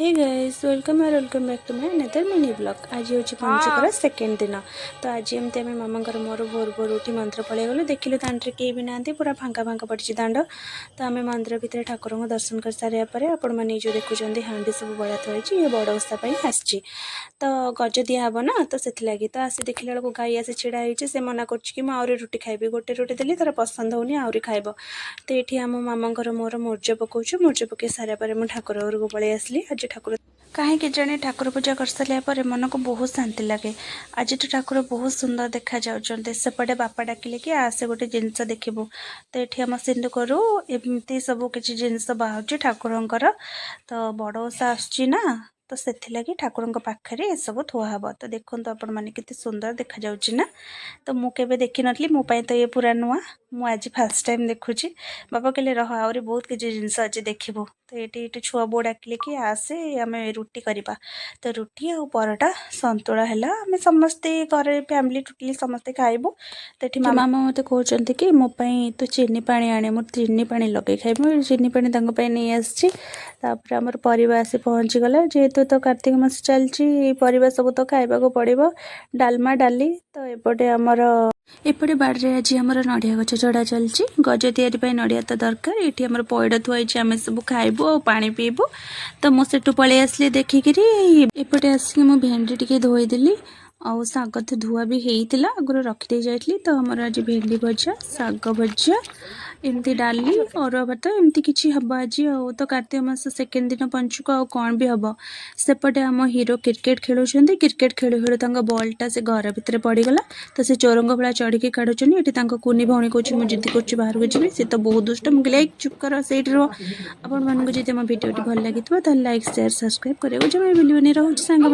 हे guys welcome और welcome back to my another mini blog. आज हूँ पंचकर सेकेंड दिन। तो आज एमती आम मामा मोर भोर भोर उठी मंदिर पलि गलु देखिलु दाण्ड किए भी ना पूरा फांका फांका पड़ी दाण्ड। तो आम मंदिर भितर ठाकुर को दर्शन कर सारापर आपण मैंने जो देखुं हाँ सब बड़ा थी ये बड़ ओषा आसी तो गज दिहब ना तो से लगी तो आसी देखला बेलू गाई आसी छिड़ा होती से मना कर रुटी खाइबी गोटे रुटी देली तार पसंद होनी आहरी खाइब। तो ये आम मामा मोर मूर्ज पकाऊँ मूर्ज पकई सारापर मुझे ठाकुर घर को पलि आसली। आज ठाकुर कहीं जाने ठाकुर पूजा कर सारे मन को बहुत शांति लगे। आज तो ठाकुर बहुत सुंदर देखा जाउछन्ते। सेपटे बापा डाकिले कि आसे गोटे जिनस देखिबू। तो ये आम सिंधु करू एमती सब किसी जिनस बाहर ठाकुरंकर तो बड़ ओषा आसुची ना तो से लगी ठाकुर पाखे ये सब थुआब। तो देखो आपण मैंने कितने सुंदर देखा जाउछि ना। तो मुझे देखी नी मोपाई तो ये पूरा नुआ मुझे फास्ट टाइम देखुची। बाबा कहले रह आहरी बहुत किसी जिनस अच्छे देखू। तो ये छुआ बो डाकिले कि आसे आम रुटी करवा। तो रुटी आ परोटा सन्तुला है आम समस्ते घर फैमिली टोटली समस्ते खाइबू। तो ये मामा मत कहते कि मोपाई तो चीनी पानी आने मुझे चीनी पानी लगे खाइब चीनी पानी नहीं आसी। आमर परिवा आसी पहुँची गला जेहेतु तो कार्तिक मास चलती परिवा सब तो खाइबा पड़ो डालमा डाली। तो एपटे आमर एपटे बाड़े आज आम नड़िया गछ चढ़ा चलती गज या नड़िया तो दरकार ये आम पैड़ थुआई आम सब खाइबू और पानी पीबू। तो मुझे पलि आसली देखिकी एपटे आसिक मु भेंडी टी धोईदेली और शाग तो धुआ भी होता आगुरी रखीदे जाइली। तो आमर आज भेंडी भजा शाग भजा एमती डाली और भात एमती किसी हम आज तो कार्तिक मास सेकेंड दिन पंचुक आ कौन भी हम। सेपटे आम हीरो क्रिकेट खेलुं क्रिकेट खेलु खेलु बॉलटा से घर भितर पड़गला। तो से चोरंग भाया चढ़ी काढ़ुन ये कुनी भौणी कौन मुझे जिद्दी कर बाहर को जी सी तो बहुत दुष्ट मुझे लाइक चुप कर से आपण मानक जब मो भिडियो भल लगी तो लाइक शेयर सब्सक्राइब करेंगे जब भूलि रोचे सांग।